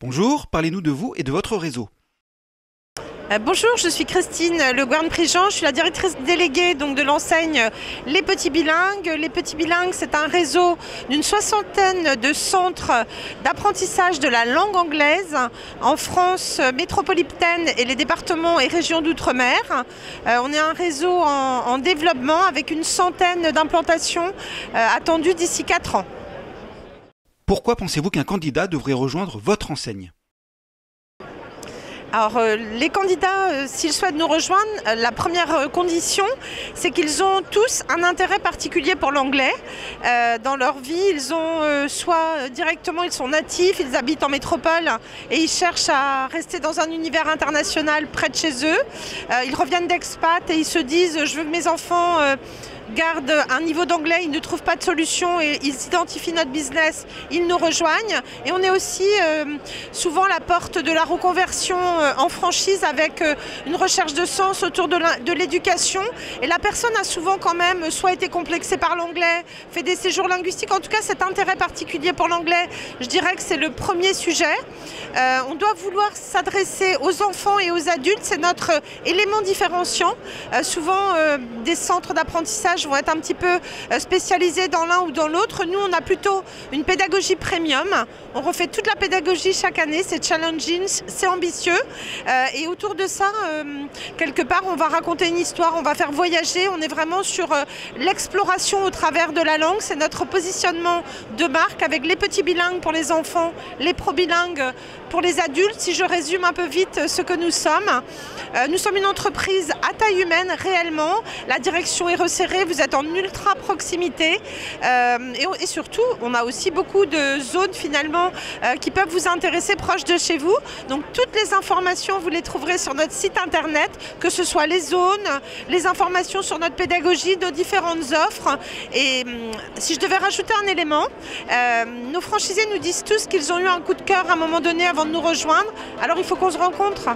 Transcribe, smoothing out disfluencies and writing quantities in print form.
Bonjour, parlez-nous de vous et de votre réseau. Bonjour, je suis Christine Le Gouarn-Prigent, je suis la directrice déléguée donc, de l'enseigne Les Petits Bilingues. Les Petits Bilingues, c'est un réseau d'une soixantaine de centres d'apprentissage de la langue anglaise en France métropolitaine et les départements et régions d'outre-mer. On est un réseau en développement avec une centaine d'implantations attendues d'ici 4 ans. Pourquoi pensez-vous qu'un candidat devrait rejoindre votre enseigne ? Alors, les candidats, s'ils souhaitent nous rejoindre, la première condition, c'est qu'ils ont tous un intérêt particulier pour l'anglais. Dans leur vie, ils ont soit directement, ils sont natifs, ils habitent en métropole et ils cherchent à rester dans un univers international près de chez eux. Ils reviennent d'expat et ils se disent « je veux que mes enfants gardent un niveau d'anglais, ils ne trouvent pas de solution et ils identifient notre business, ils nous rejoignent. Et on est aussi souvent la porte de la reconversion en franchise avec une recherche de sens autour de l'éducation. Et la personne a souvent quand même soit été complexée par l'anglais, fait des séjours linguistiques, en tout cas cet intérêt particulier pour l'anglais, je dirais que c'est le premier sujet. On doit vouloir s'adresser aux enfants et aux adultes, c'est notre élément différenciant. Souvent des centres d'apprentissage vont être un petit peu spécialisés dans l'un ou dans l'autre. Nous, on a plutôt une pédagogie premium. On refait toute la pédagogie chaque année, c'est challenging, c'est ambitieux. Et autour de ça, quelque part, on va raconter une histoire, on va faire voyager. On est vraiment sur l'exploration au travers de la langue. C'est notre positionnement de marque avec les petits bilingues pour les enfants, les pro-bilingues pour les adultes. Si je résume un peu vite ce que nous sommes une entreprise à taille humaine réellement. La direction est resserrée, vous êtes en ultra proximité et surtout on a aussi beaucoup de zones finalement qui peuvent vous intéresser proches de chez vous. Donc toutes les informations vous les trouverez sur notre site internet, que ce soit les zones, les informations sur notre pédagogie, nos différentes offres. Et si je devais rajouter un élément, nos franchisés nous disent tous qu'ils ont eu un coup de cœur à un moment donné avant de nous rejoindre, alors il faut qu'on se rencontre.